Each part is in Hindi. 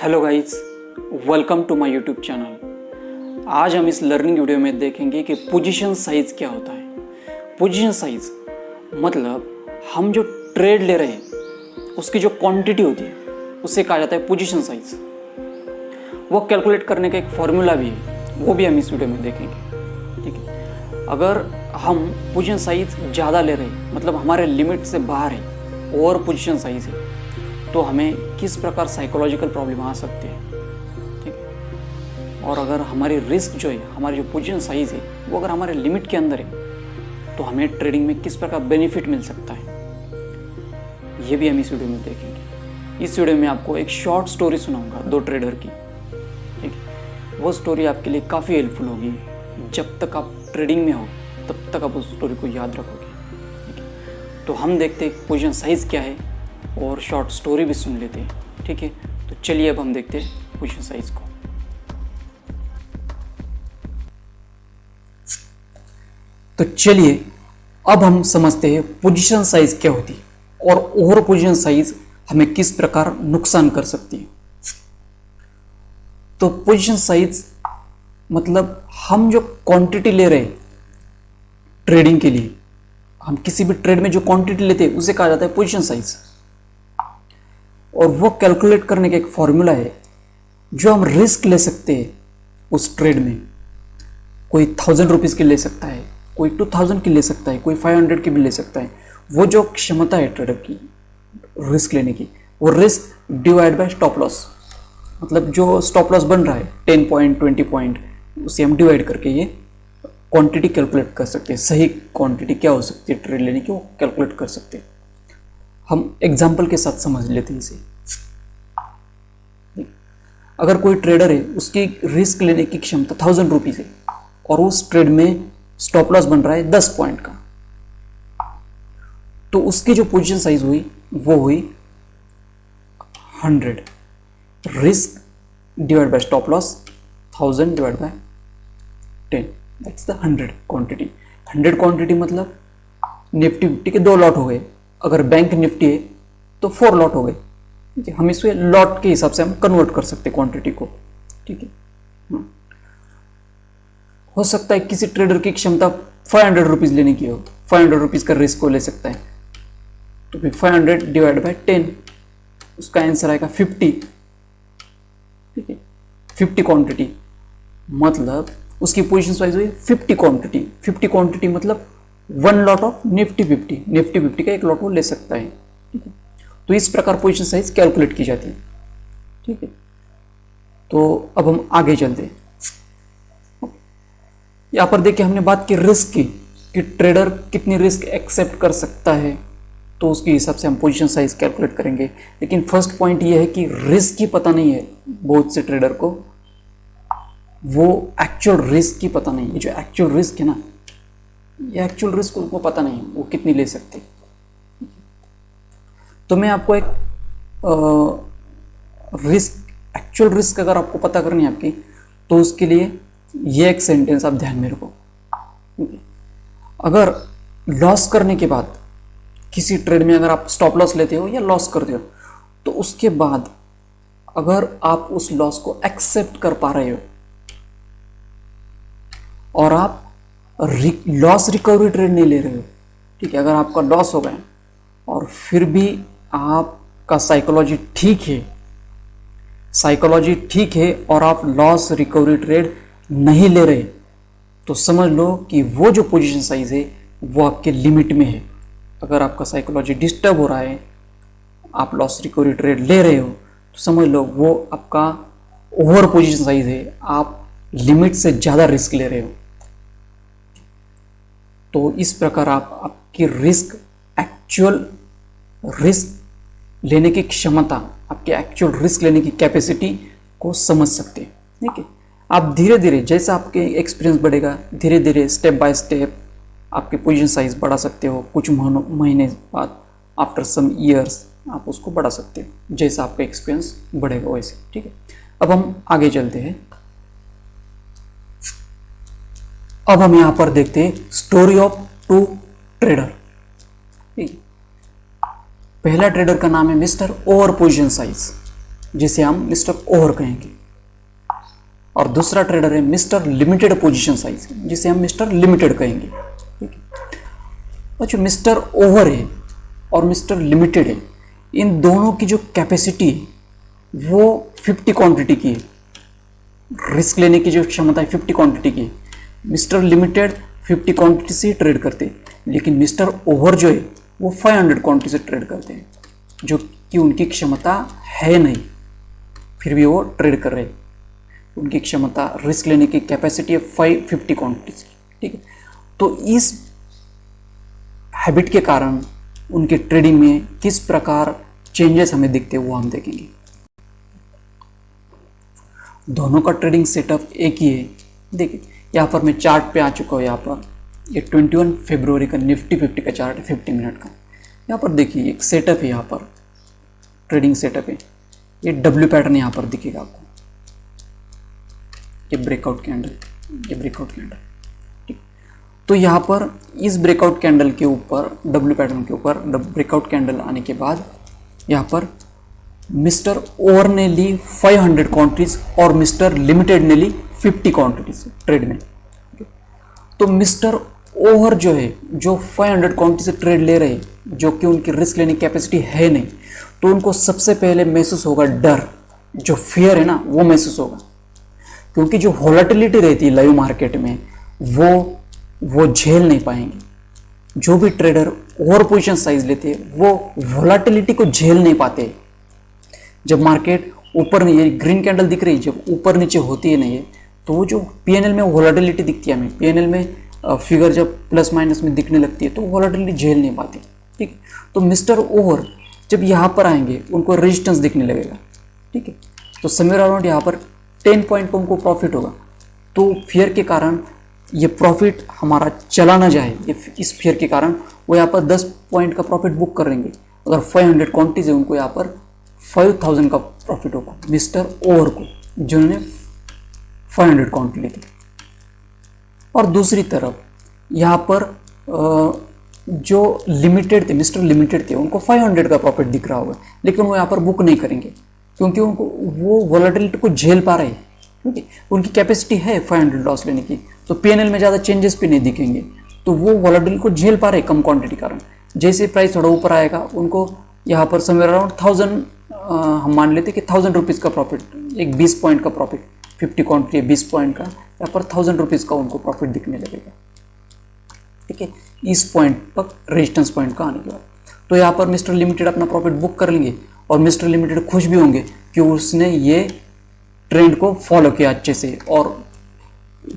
Hello guys, welcome to my YouTube channel. आज हम इस लर्निंग वीडियो में देखेंगे कि पोजीशन साइज क्या होता है। पोजीशन साइज मतलब हम जो ट्रेड ले रहे हैं उसकी जो क्वांटिटी होती है उसे कहा जाता है पोजीशन साइज। वो कैलकुलेट करने का एक फॉर्मूला भी है, वो भी हम इस वीडियो में देखेंगे। ठीक है, अगर हम पोजीशन साइज ज़्यादा ले रहे हैं मतलब हमारे लिमिट से बाहर है, ओवर पोजीशन साइज है, तो हमें किस प्रकार साइकोलॉजिकल प्रॉब्लम आ सकते हैं। ठीक है, और अगर हमारी रिस्क जो है, हमारी जो पोजीशन साइज है वो अगर हमारे लिमिट के अंदर है तो हमें ट्रेडिंग में किस प्रकार बेनिफिट मिल सकता है, ये भी हम इस वीडियो में देखेंगे। इस वीडियो में आपको एक शॉर्ट स्टोरी सुनाऊंगा दो ट्रेडर की। ठीक है, वो स्टोरी आपके लिए काफ़ी हेल्पफुल होगी। जब तक आप ट्रेडिंग में हो तब तक आप उस स्टोरी को याद रखोगे। ठीक है, तो हम देखते हैं पोजीशन साइज क्या है और शॉर्ट स्टोरी भी सुन लेते हैं। ठीक है, तो चलिए अब हम देखते हैं पोजीशन साइज को। तो चलिए अब हम समझते हैं पोजीशन साइज क्या होती है और ओवर पोजीशन साइज हमें किस प्रकार नुकसान कर सकती है। तो पोजीशन साइज मतलब हम जो क्वांटिटी ले रहे हैं ट्रेडिंग के लिए, हम किसी भी ट्रेड में जो क्वांटिटी लेते हैं उसे कहा जाता है पोजीशन साइज। और वो कैलकुलेट करने का एक फॉर्मूला है जो हम रिस्क ले सकते हैं उस ट्रेड में। कोई 1000 रुपीज़ की ले सकता है, कोई 2000 की ले सकता है, कोई 500 की भी ले सकता है। वो जो क्षमता है ट्रेडर की रिस्क लेने की, वो risk divide by stop loss, मतलब जो स्टॉप लॉस बन रहा है 10 पॉइंट 20 पॉइंट, उसे हम डिवाइड करके ये क्वांटिटी कैलकुलेट कर सकते हैं। सही क्वांटिटी क्या हो सकती है ट्रेड लेने की, वो कैलकुलेट कर सकते हैं। हम एग्जाम्पल के साथ समझ लेते हैं इसे। अगर कोई ट्रेडर है, उसकी रिस्क लेने की क्षमता 1000 रुपीज़ है और उस ट्रेड में स्टॉप लॉस बन रहा है 10 पॉइंट का, तो उसकी जो पोजीशन साइज हुई वो हुई 100। Risk divide by stop loss 1000 divide by 10, that's the 100 quantity. 100 quantity मतलब निफ्टी 50 के 2 लॉट हो गए। अगर बैंक निफ्टी है तो 4 लॉट हो गए। ठीक है, हम इसमें लॉट के हिसाब से हम कन्वर्ट कर सकते हैं क्वांटिटी को। ठीक है, हो सकता है किसी ट्रेडर की क्षमता 500 रुपीज़ लेने की हो, 500 रुपीज़ का रिस्क को ले सकता है, तो फिर 500 डिवाइड बाय 10, उसका आंसर आएगा 50। ठीक है, 50 क्वांटिटी मतलब उसकी पोजीशन वाइज हुई 50 क्वांटिटी। 50 क्वांटिटी मतलब 1 लॉट ऑफ निफ्टी 50, निफ्टी 50 का 1 लॉट वो ले सकता है। ठीक है, तो इस प्रकार पोजीशन साइज कैलकुलेट की जाती है। ठीक है, तो अब हम आगे चलते हैं। यहाँ पर देखिए हमने बात की रिस्क की, कि ट्रेडर कितनी रिस्क एक्सेप्ट कर सकता है, तो उसके हिसाब से हम पोजीशन साइज कैलकुलेट करेंगे। लेकिन फर्स्ट पॉइंट ये है कि रिस्क की पता नहीं है बहुत से ट्रेडर को, वो एक्चुअल रिस्क की पता नहीं है। जो एक्चुअल रिस्क है ना, ये एक्चुअल रिस्क उनको पता नहीं वो कितनी ले सकते। तो मैं आपको एक रिस्क, एक्चुअल रिस्क अगर आपको पता करनी है आपकी, तो उसके लिए ये एक सेंटेंस आप ध्यान में रखो। अगर लॉस करने के बाद किसी ट्रेड में अगर आप स्टॉप लॉस लेते हो या लॉस करते हो, तो उसके बाद अगर आप उस लॉस को एक्सेप्ट कर पा रहे हो और आप लॉस रिकवरी ट्रेड नहीं ले रहे हो, ठीक है, अगर आपका लॉस हो गया और फिर भी आपका साइकोलॉजी ठीक है और आप लॉस रिकवरी ट्रेड नहीं ले रहे, तो समझ लो कि वो जो पोजीशन साइज है वो आपके लिमिट में है। अगर आपका साइकोलॉजी डिस्टर्ब हो रहा है, आप लॉस रिकवरी ट्रेड ले रहे हो, तो समझ लो वो आपका ओवर पोजीशन साइज है, आप लिमिट से ज़्यादा रिस्क ले रहे हो। तो इस प्रकार आप आपकी एक्चुअल रिस्क लेने की क्षमता, आपके एक्चुअल रिस्क लेने की कैपेसिटी को समझ सकते हैं। ठीक है, आप धीरे धीरे जैसा आपके एक्सपीरियंस बढ़ेगा, धीरे धीरे स्टेप बाय स्टेप आपके पोजीशन साइज बढ़ा सकते हो। कुछ महीने बाद, आफ्टर सम ईयर्स, आप उसको बढ़ा सकते हो जैसा आपका एक्सपीरियंस बढ़ेगा वैसे। ठीक है, अब हम आगे चलते हैं। अब हम यहां पर देखते हैं स्टोरी ऑफ 2 ट्रेडर। पहला ट्रेडर का नाम है मिस्टर ओवर पोजीशन साइज। जिसे हम मिस्टर ओवर कहेंगे, और दूसरा ट्रेडर है मिस्टर लिमिटेड पोजीशन साइज, जिसे हम मिस्टर लिमिटेड कहेंगे। ठीक है, और जो मिस्टर ओवर है और मिस्टर लिमिटेड है, इन दोनों की जो कैपेसिटी है वो 50 क्वांटिटी की है, रिस्क लेने की जो क्षमता है 50 क्वांटिटी की है। मिस्टर लिमिटेड 50 क्वांटिटी से ट्रेड करते हैं, लेकिन मिस्टर ओवर जो है वो 500 क्वांटिटी से ट्रेड करते हैं, जो कि उनकी क्षमता है नहीं, फिर भी वो ट्रेड कर रहे हैं। उनकी क्षमता, रिस्क लेने की कैपेसिटी है 550 क्वांटिटीज। ठीक है, तो इस हैबिट के कारण उनके ट्रेडिंग में किस प्रकार चेंजेस हमें दिखते हैं वो हम देखेंगे। दोनों का ट्रेडिंग सेटअप एक ही है। देखिए यहाँ पर मैं चार्ट पे आ चुका हूँ। यहाँ पर ये 21 फरवरी का निफ्टी 50 का चार्ट है, 50 मिनट का। यहाँ पर देखिए एक सेटअप है, यहाँ पर ट्रेडिंग सेटअप है। ये डब्ल्यू पैटर्न यहाँ पर दिखेगा आपको, ये ब्रेकआउट कैंडल, ये ब्रेकआउट कैंडल। ठीक, तो यहाँ पर इस ब्रेकआउट कैंडल के ऊपर, डब्ल्यू पैटर्न के ऊपर ब्रेकआउट कैंडल आने के बाद यहाँ पर मिस्टर ओवर ने ली 500 क्वांटिटीज और मिस्टर लिमिटेड ने ली 50 क्वांटिटीज ट्रेड में। तो मिस्टर ओवर जो है, जो 500 क्वांटिटी से ट्रेड ले रहे हैं, जो कि उनकी रिस्क लेने की कैपेसिटी है नहीं, तो उनको सबसे पहले महसूस होगा डर, जो फियर है ना वो महसूस होगा, क्योंकि जो वोलेटिलिटी रहती है लाइव मार्केट में वो झेल नहीं पाएंगे। जो भी ट्रेडर ओवर पोजीशन साइज लेते हैं वो वोलेटिलिटी को झेल नहीं पाते। जब मार्केट ऊपर नहीं, ये ग्रीन कैंडल दिख रही है, जब ऊपर नीचे होती है नहीं है, तो वो जो पीएनएल में वोलेटिलिटी दिखती है हमें, पीएनएल में फिगर जब प्लस माइनस में दिखने लगती है तो वोलेटिलिटी झेल नहीं पाती। ठीक है, तो मिस्टर ओवर जब यहाँ पर आएंगे उनको रेजिस्टेंस दिखने लगेगा। ठीक है, तो समवेयर अराउंड यहाँ पर 10 पॉइंट का उनको प्रॉफिट होगा। तो फियर के कारण ये प्रॉफिट हमारा चला ना जाए, ये इस फियर के कारण वो यहाँ पर 10 पॉइंट का प्रॉफिट बुक करेंगे। अगर 500 क्वांटिटीज है उनको यहाँ पर 5000 का प्रॉफिट होगा मिस्टर ओवर को, जिन्होंने 500 क्वांटिटी थी। और दूसरी तरफ यहाँ पर जो लिमिटेड थे, मिस्टर लिमिटेड थे, उनको 500 का प्रॉफिट दिख रहा होगा, लेकिन वो यहाँ पर बुक नहीं करेंगे क्योंकि उनको वो वोलेटिलिटी को झेल पा रहे हैं। ठीक है, उनकी कैपेसिटी है 500 लॉस लेने की, तो पीएनएल में ज़्यादा चेंजेस भी नहीं दिखेंगे, तो वो वोलेटिलिटी को झेल पा रहे हैं कम क्वांटिटी कारण। जैसे प्राइस थोड़ा ऊपर आएगा उनको यहाँ पर समवेयर अराउंड 1000, हम मान लेते कि 1000 रुपीज़ का प्रॉफिट, एक 20 पॉइंट का प्रॉफिट, 50 क्वांटिटी 20 पॉइंट का, यहाँ पर 1000 रुपीज़ का उनको प्रॉफिट दिखने लगेगा। ठीक है, इस पॉइंट पर रेजिस्टेंस पॉइंट का आने के बाद तो यहाँ पर मिस्टर लिमिटेड अपना प्रॉफिट बुक कर लेंगे और मिस्टर लिमिटेड खुश भी होंगे कि उसने ये ट्रेंड को फॉलो किया अच्छे से और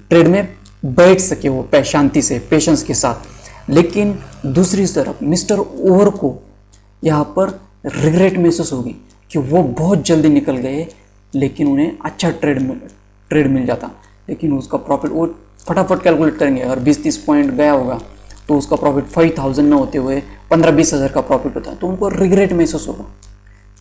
ट्रेड में बैठ सके वो शांति से, पेशेंस के साथ। लेकिन दूसरी तरफ मिस्टर ओवर को यहाँ पर रिग्रेट महसूस होगी कि वो बहुत जल्दी निकल गए, लेकिन उन्हें अच्छा ट्रेड मिल जाता, लेकिन उसका प्रॉफिट वो फटाफट कैलकुलेट करेंगे। अगर 20-30 पॉइंट गया होगा तो उसका प्रॉफिट 5000 न होते हुए 15-20 हज़ार का प्रॉफिट होता है, तो उनको रिग्रेट महसूस होगा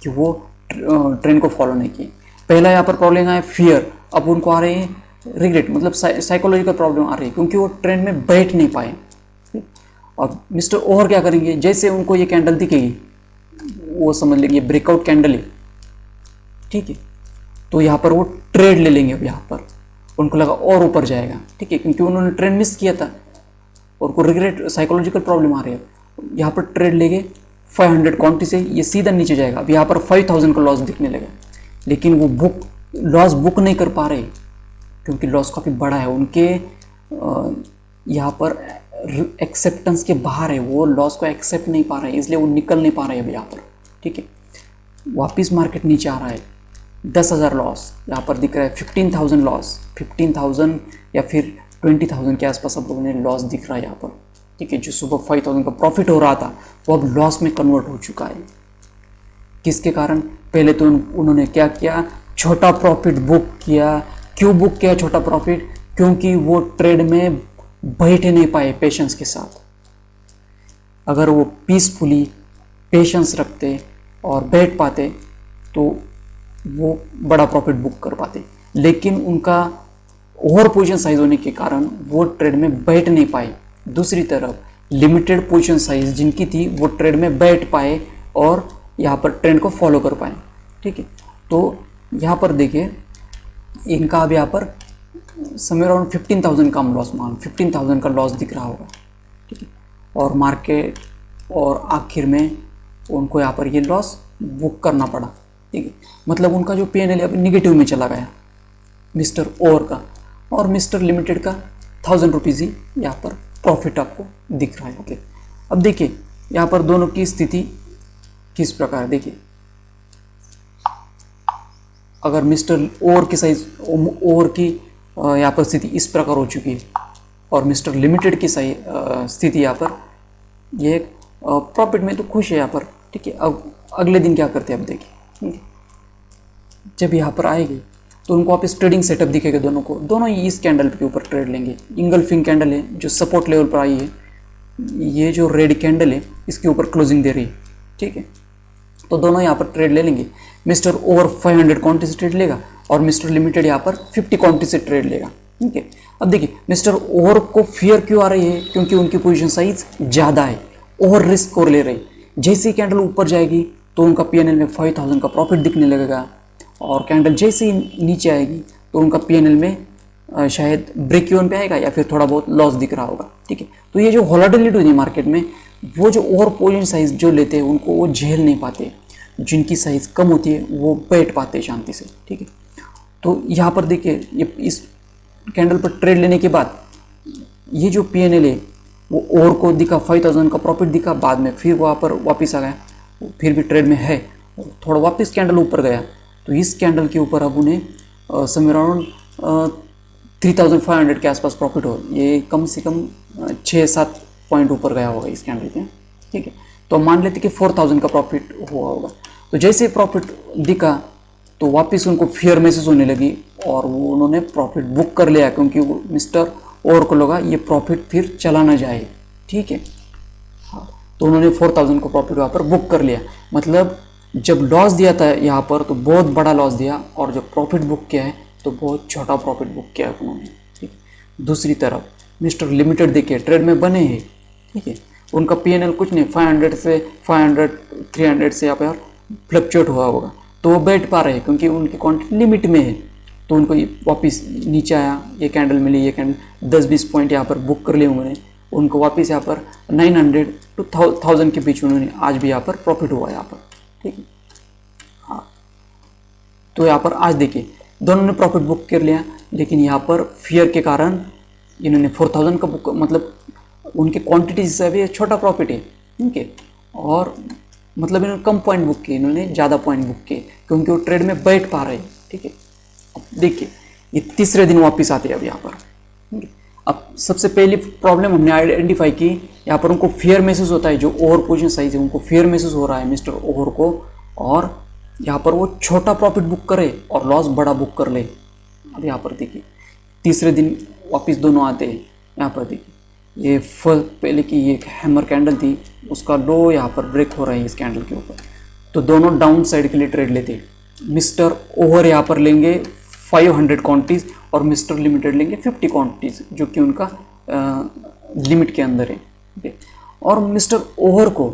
कि वो ट्रेंड को फॉलो नहीं किए। पहला यहाँ पर प्रॉब्लम आया फियर, अब उनको आ रहे हैं रिग्रेट, मतलब साइकोलॉजिकल प्रॉब्लम आ रही है क्योंकि वो ट्रेंड में बैठ नहीं पाए। अब मिस्टर ओवर क्या करेंगे, जैसे उनको ये कैंडल दिखेगी वो समझ लेंगे ब्रेकआउट कैंडल है। ठीक है, तो यहाँ पर वो ट्रेड ले लेंगे। अब यहाँ पर उनको लगा और ऊपर जाएगा, ठीक है, क्योंकि उन्होंने ट्रेंड मिस किया था और को रिग्रेट, साइकोलॉजिकल प्रॉब्लम आ रही है। यहाँ पर ट्रेड लेंगे 500 क्वांटिटी से, ये सीधा नीचे जाएगा। अब यहाँ पर 5000 का लॉस दिखने लगा, लेकिन वो लॉस बुक नहीं कर पा रहे क्योंकि लॉस काफ़ी बड़ा है उनके, यहाँ पर एक्सेप्टेंस के बाहर है, वो लॉस को एक्सेप्ट नहीं पा रहे हैं, इसलिए वो निकल नहीं पा रहे हैं अब यहाँ पर। ठीक है, वापिस मार्केट नीचे आ रहा है, 10,000 लॉस यहाँ पर दिख रहा है, 15,000 लॉस, 15,000 या फिर 20,000 के आसपास अब लोगों ने लॉस दिख रहा है यहाँ पर। ठीक है, जो सुबह 5,000 का प्रॉफिट हो रहा था वो अब लॉस में कन्वर्ट हो चुका है। किसके कारण? पहले तो उन्होंने क्या किया, छोटा प्रॉफिट बुक किया। क्यों बुक किया छोटा प्रॉफिट? क्योंकि वो ट्रेड में बैठ नहीं पाए पेशेंस के साथ। अगर वो पीसफुली पेशेंस रखते और बैठ पाते तो वो बड़ा प्रॉफिट बुक कर पाते, लेकिन उनका ओवर पोजीशन साइज होने के कारण वो ट्रेड में बैठ नहीं पाए। दूसरी तरफ लिमिटेड पोजीशन साइज जिनकी थी वो ट्रेड में बैठ पाए और यहाँ पर ट्रेंड को फॉलो कर पाए। ठीक है, तो यहाँ पर देखिए इनका अब यहाँ पर समवेयर अराउंड 15,000 का लॉस, मान 15,000 का लॉस दिख रहा होगा, ठीक है। और मार्केट और आखिर में उनको यहाँ पर ये लॉस बुक करना पड़ा, ठीक है। मतलब उनका जो P&L अब निगेटिव में चला गया मिस्टर ओवर का, और मिस्टर लिमिटेड का 1,000 रुपीज़ ही यहाँ पर प्रॉफिट आपको दिख रहा है, ओके। अब देखिए यहाँ पर दोनों की स्थिति किस प्रकार, देखिए अगर मिस्टर ओवर की साइज ओवर की यहाँ पर स्थिति इस प्रकार हो चुकी है और मिस्टर लिमिटेड की सही स्थिति यहाँ पर ये प्रॉफिट में तो खुश है यहाँ पर, ठीक है। अब अगले दिन क्या करते हैं, अब देखिए, ठीक है। जब यहाँ पर आएगी तो उनको वापस ट्रेडिंग सेटअप दिखेगा, दोनों ही इस कैंडल के ऊपर ट्रेड लेंगे। इंगल्फिंग कैंडल है जो सपोर्ट लेवल पर आई है, ये जो रेड कैंडल है इसके ऊपर क्लोजिंग दे रही है, ठीक है। तो दोनों यहाँ पर ट्रेड ले लेंगे। मिस्टर ओवर 500 क्वांटिटी से ट्रेड लेगा और मिस्टर लिमिटेड यहाँ पर 50 क्वांटिटी से ट्रेड लेगा, ठीक है। अब देखिए मिस्टर ओवर को फियर क्यों आ रही है, क्योंकि उनकी पोजीशन साइज ज़्यादा है, ओवर रिस्क और ले रही। जैसे ही कैंडल ऊपर जाएगी तो उनका P&L में 5,000 का प्रॉफिट दिखने लगेगा, और कैंडल जैसे ही नीचे आएगी तो उनका P&L में शायद ब्रेक इवन पे आएगा या फिर थोड़ा बहुत लॉस दिख रहा होगा, ठीक है। तो ये जो वोलेटिलिटी होती है मार्केट में, वो जो ओवर पोजीशन साइज जो लेते हैं उनको वो झेल नहीं पाते, जिनकी साइज़ कम होती है वो बैठ पाते हैं शांति से, ठीक है। तो यहाँ पर देखिए ये इस कैंडल पर ट्रेड लेने के बाद ये जो P&L है वो ओवर को दिखा, 5,000 का प्रॉफिट दिखा, बाद में फिर वहाँ पर वापस आ गया, फिर भी ट्रेड में है, थोड़ा वापस कैंडल ऊपर गया। तो इस कैंडल के ऊपर अब उन्हें समवेयर अराउंड 3,500 के आसपास प्रॉफिट हो, ये कम से कम 6-7 पॉइंट ऊपर गया होगा इस कैंडल पे, ठीक है। तो मान लेते कि 4,000 का प्रॉफिट हुआ होगा। तो जैसे प्रॉफिट दिखा तो वापस उनको फियर महसूस होने लगी और वो उन्होंने प्रॉफिट बुक कर लिया, क्योंकि वो मिस्टर ओवर को लगा ये प्रॉफिट फिर चला ना जाए, ठीक है। हाँ, तो उन्होंने 4,000 का प्रॉफिट वहाँ पर बुक कर लिया। मतलब जब लॉस दिया था यहाँ पर तो बहुत बड़ा लॉस दिया, और जब प्रॉफिट बुक किया है तो बहुत छोटा प्रॉफिट बुक किया है उन्होंने, ठीक है। दूसरी तरफ मिस्टर लिमिटेड देखिए ट्रेड में बने हैं, ठीक है। उनका P&L कुछ नहीं, 500 से 500 300 से यहाँ पर फ्लक्चुएट हुआ होगा, तो वो बैठ पा रहे हैं क्योंकि उनकी क्वांटिटी लिमिट में है। तो उनको वापस नीचे आया, ये कैंडल मिली, ये कैंडल 10-20 पॉइंट यहाँ पर बुक कर लिए उन्होंने, उनको वापस यहाँ पर 900 to 1,000 के बीच उन्होंने आज भी यहाँ पर प्रॉफिट हुआ यहाँ पर, ठीक है। हाँ, तो यहाँ पर आज देखिए दोनों ने प्रॉफिट बुक कर लिया, लेकिन यहाँ पर फियर के कारण इन्होंने 4,000 का बुक, मतलब उनकी क्वांटिटी से भी छोटा प्रॉफिट है, ठीक है। और मतलब इन्होंने कम पॉइंट बुक किए, इन्होंने ज़्यादा पॉइंट बुक किए क्योंकि वो ट्रेड में बैठ पा रहे हैं, ठीक है। अब देखिए ये तीसरे दिन वापस आते हैं अब यहाँ पर, ठीक है। अब सबसे पहली प्रॉब्लम हमने आइडेंटिफाई की, यहाँ पर उनको फियर महसूस होता है, जो ओवर पोजीशन साइज है उनको फियर महसूस हो रहा है मिस्टर ओवर को, और यहाँ पर वो छोटा प्रॉफिट बुक करे और लॉस बड़ा बुक कर ले। अब यहाँ पर देखिए तीसरे दिन वापस दोनों आते हैं, यहाँ पर देखिए ये पहले की ये हैमर कैंडल थी, उसका लो यहाँ पर ब्रेक हो रहा है इस कैंडल के ऊपर, तो दोनों डाउन साइड के लिए ट्रेड लेते हैं। मिस्टर ओवर यहाँ पर लेंगे 500 क्वांटिटीज़ और मिस्टर लिमिटेड लेंगे 50 क्वांटिटीज़, जो कि उनका लिमिट के अंदर है, ठीक है। और मिस्टर ओवर को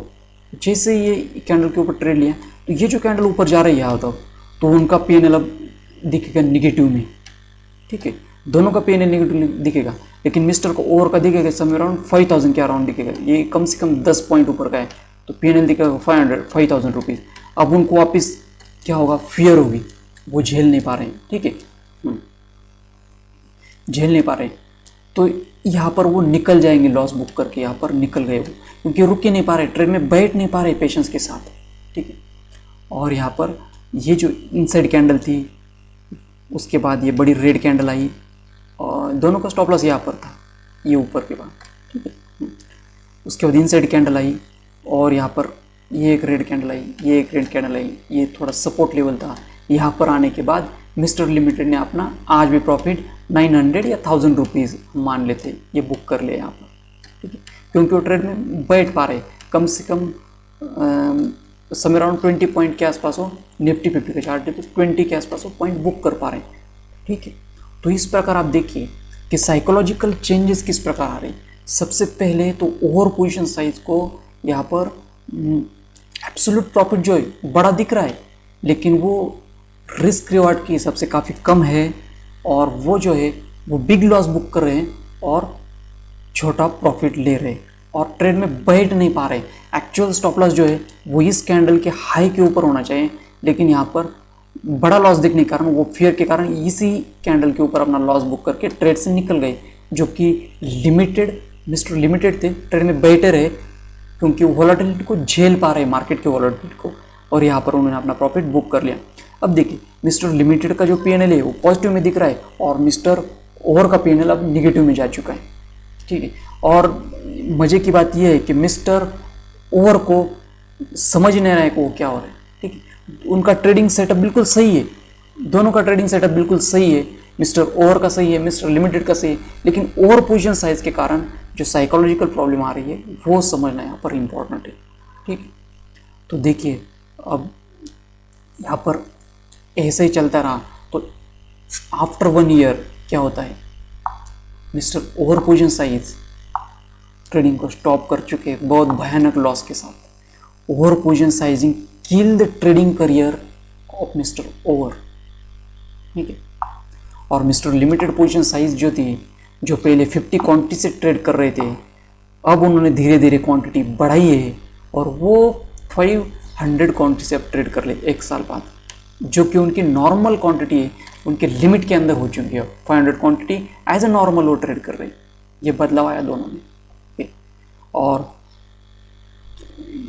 जैसे ये कैंडल के ऊपर ट्रेड लिया, तो ये जो कैंडल ऊपर जा रही है तो उनका P&L अब दिखेगा निगेटिव में, ठीक है। दोनों का P&L निगेटिव दिखेगा, लेकिन मिस्टर को ओवर का दिखेगा समवेयर अराउंड 5,000 के अराउंड दिखेगा, ये कम से कम 10 पॉइंट ऊपर का है, तो P&L दिखेगा 5,000 रुपीज़। अब उनको वापस क्या होगा, फियर होगी, वो झेल नहीं पा रहे हैं, ठीक है, झेल नहीं पा रहे हैं। तो यहाँ पर वो निकल जाएंगे लॉस बुक करके, यहाँ पर निकल गए वो, क्योंकि रुक ही नहीं पा रहे, ट्रेड में बैठ नहीं पा रहे पेशेंस के साथ, ठीक है। और यहाँ पर ये जो इनसाइड कैंडल थी, उसके बाद ये बड़ी रेड कैंडल आई, और दोनों का स्टॉप लॉस यहाँ पर था, ये ऊपर के बाद, ठीक है। उसके बाद इनसाइड कैंडल आई, और यहाँ पर ये एक रेड कैंडल आई, ये एक रेड कैंडल आई, ये थोड़ा सपोर्ट लेवल था। यहाँ पर आने के बाद मिस्टर लिमिटेड ने अपना आज भी प्रॉफिट 900 या 1,000 रुपीज़ मान लेते, ये बुक कर लिया यहाँ पर, ठीक है। क्योंकि वो ट्रेड में बैठ पा रहे, कम से कम समवेयर अराउंड 20 पॉइंट के आसपास हो, निफ्टी 50 का चार्ट है तो 20 के आसपास हो पॉइंट बुक कर पा रहे हैं, ठीक है। तो इस प्रकार आप देखिए कि साइकोलॉजिकल चेंजेस किस प्रकार आ रहे हैं। सबसे पहले तो ओवर पोजीशन साइज को यहाँ पर एब्सोल्यूट प्रॉफिट जो है बड़ा दिख रहा है, लेकिन वो रिस्क रिवार्ड के हिसाब से काफ़ी कम है और वो जो है वो बिग लॉस बुक कर रहे हैं और छोटा प्रॉफिट ले रहे हैं और ट्रेड में बैठ नहीं पा रहे। एक्चुअल स्टॉप लॉस जो है वो इस कैंडल के हाई के ऊपर होना चाहिए, लेकिन यहाँ पर बड़ा लॉस देखने के कारण, वो फियर के कारण इसी कैंडल के ऊपर अपना लॉस बुक करके ट्रेड से निकल गए, जो कि मिस्टर लिमिटेड थे, ट्रेड में बैठे रहे क्योंकि वॉलेटिलिटी को झेल पा रहे मार्केट के वॉलेटिलिटी को, और यहाँ पर उन्होंने अपना प्रॉफिट बुक कर लिया। अब देखिए मिस्टर लिमिटेड का जो पीएनएल है वो पॉजिटिव में दिख रहा है और मिस्टर ओवर का पीएनएल अब निगेटिव में जा चुका है, ठीक है। और मज़े की बात यह है कि मिस्टर ओवर को समझ नहीं रहा है कि वो क्या हो रहा है, ठीक है। उनका ट्रेडिंग सेटअप बिल्कुल सही है, दोनों का ट्रेडिंग सेटअप बिल्कुल सही है, मिस्टर ओवर का सही है, मिस्टर लिमिटेड का सही है, लेकिन ओवर पोजीशन साइज के कारण जो साइकोलॉजिकल प्रॉब्लम आ रही है वो समझना यहाँ पर इम्पोर्टेंट है, ठीक है। तो देखिए अब यहाँ पर ऐसे ही चलता रहा तो आफ्टर 1 ईयर क्या होता है, mister over position size trading को स्टॉप कर चुके हैं बहुत भयानक लॉस के साथ। Over position sizing kill the trading career of mister over, ठीक है। और मिस्टर लिमिटेड पोजीशन साइज जो थी, जो पहले 50 क्वांटिटी से ट्रेड कर रहे थे, अब उन्होंने धीरे धीरे क्वांटिटी बढ़ाई है और वो 500 क्वांटिटी से अब ट्रेड कर ले 1 साल बाद, जो कि उनकी नॉर्मल क्वांटिटी है, उनके लिमिट के अंदर हो चुकी है। 500 क्वांटिटी एज ए नॉर्मल वो ट्रेड कर रहे हैं, ये बदलाव आया दोनों में। और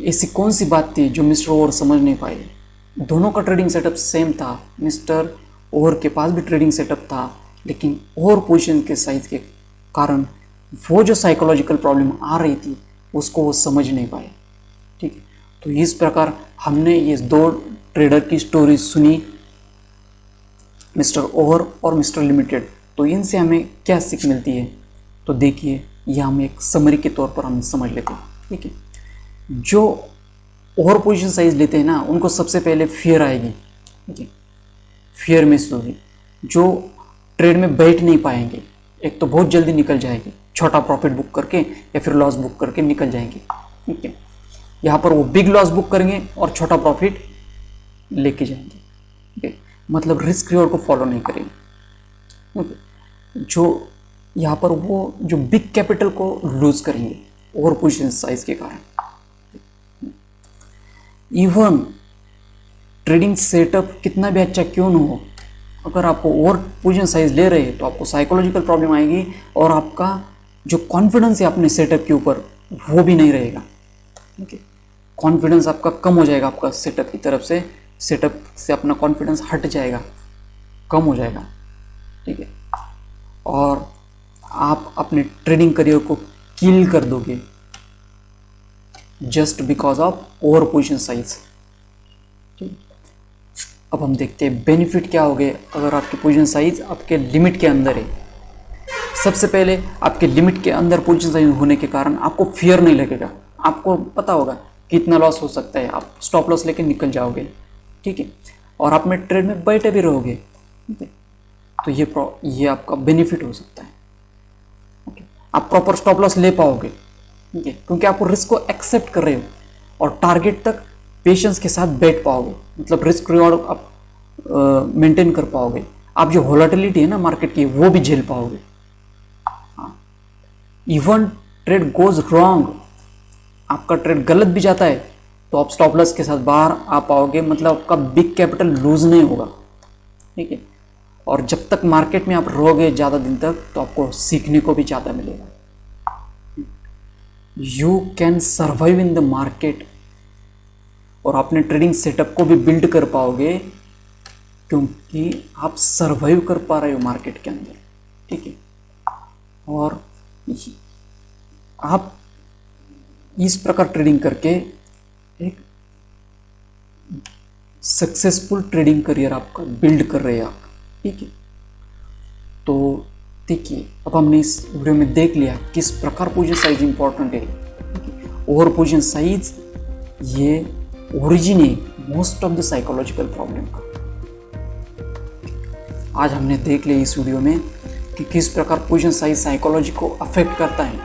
ऐसी कौन सी बात थी जो मिस्टर ओवर समझ नहीं पाए, दोनों का ट्रेडिंग सेटअप सेम था, मिस्टर ओवर के पास भी ट्रेडिंग सेटअप था, लेकिन ओवर पोजीशन के साइज के कारण वो जो साइकोलॉजिकल प्रॉब्लम आ रही थी उसको वो समझ नहीं पाए, ठीक है। तो इस प्रकार हमने ये 2 ट्रेडर की स्टोरी सुनी, मिस्टर ओवर और मिस्टर लिमिटेड। तो इनसे हमें क्या सीख मिलती है, तो देखिए ये हम एक समरी के तौर पर हम समझ लेते हैं, ठीक है। जो ओवर पोजीशन साइज लेते हैं ना, उनको सबसे पहले फियर आएगी, ठीक है, फियर में होगी, जो ट्रेड में बैठ नहीं पाएंगे, एक तो बहुत जल्दी निकल जाएगी, छोटा प्रॉफिट बुक करके या फिर लॉस बुक करके निकल जाएंगे, ठीक है। यहाँ पर वो बिग लॉस बुक करेंगे और छोटा प्रॉफिट लेके जाएंगे, ठीक है, मतलब रिस्क रिवॉर्ड को फॉलो नहीं करेंगे, ठीक है। जो यहाँ पर वो जो बिग कैपिटल को लूज करेंगे ओवर पोजीशन साइज के कारण। इवन ट्रेडिंग सेटअप कितना भी अच्छा क्यों न हो, अगर आपको ओवर पोजीशन साइज ले रहे हैं तो आपको साइकोलॉजिकल प्रॉब्लम आएगी और आपका जो कॉन्फिडेंस है अपने सेटअप के ऊपर वो भी नहीं रहेगा, ठीक है। कॉन्फिडेंस आपका कम हो जाएगा, आपका सेटअप की तरफ से, सेटअप से अपना कॉन्फिडेंस हट जाएगा, कम हो जाएगा, ठीक है। और आप अपने ट्रेडिंग करियर को किल कर दोगे just because of over position size, ठीक। अब हम देखते हैं बेनिफिट क्या हो गए अगर आपकी पोजीशन साइज आपके लिमिट के अंदर है। सबसे पहले आपके लिमिट के अंदर पोजीशन साइज होने के कारण आपको फियर नहीं लगेगा, आपको पता होगा कितना लॉस हो सकता है, आप स्टॉप लॉस लेके निकल जाओगे, ठीक है। और आप में ट्रेड में बैठे भी रहोगे, ठीक है। तो ये आपका बेनिफिट हो सकता है, ओके। आप प्रॉपर स्टॉप लॉस ले पाओगे, ठीक है, क्योंकि आप रिस्क को एक्सेप्ट कर रहे हो और टारगेट तक पेशेंस के साथ बैठ पाओगे, मतलब रिस्क रिवॉर्ड आप मेंटेन कर पाओगे। आप जो वोलेटिलिटी है ना मार्केट की वो भी झेल पाओगे। हाँ, इवन ट्रेड गोज रॉन्ग, आपका ट्रेड गलत भी जाता है तो आप स्टॉप लॉस के साथ बाहर आ पाओगे, मतलब आपका बिग कैपिटल लूज नहीं होगा, ठीक है। और जब तक मार्केट में आप रहोगे ज़्यादा दिन तक तो आपको सीखने को भी ज़्यादा मिलेगा। You can survive in the market और अपने ट्रेडिंग सेटअप को भी बिल्ड कर पाओगे क्योंकि आप सर्वाइव कर पा रहे हो मार्केट के अंदर, ठीक है। और आप इस प्रकार ट्रेडिंग करके एक सक्सेसफुल ट्रेडिंग करियर आपका बिल्ड कर रहे हैं आप, ठीक है। तो देखिए अब हमने इस वीडियो में देख लिया किस प्रकार पोजीशन साइज इंपॉर्टेंट है। ओवर पोजीशन साइज ये ओरिजिन है most of the psychological problem का। आज हमने देख लिया इस वीडियो में कि किस प्रकार पोजीशन साइज साइकोलॉजी को अफेक्ट करता है,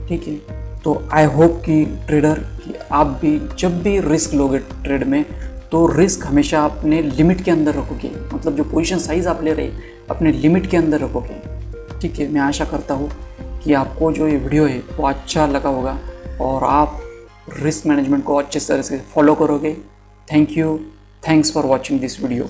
ठीक है। तो आई होप कि ट्रेडर कि आप भी जब भी रिस्क लोगे ट्रेड में तो रिस्क हमेशा अपने लिमिट के अंदर रखोगे, मतलब जो पोजीशन साइज़ आप ले रहे अपने लिमिट के अंदर रखोगे। ठीक है, मैं आशा करता हूँ कि आपको जो ये वीडियो है वो अच्छा लगा होगा और आप रिस्क मैनेजमेंट को अच्छे तरह से फॉलो करोगे। Thank you, thanks for watching this video.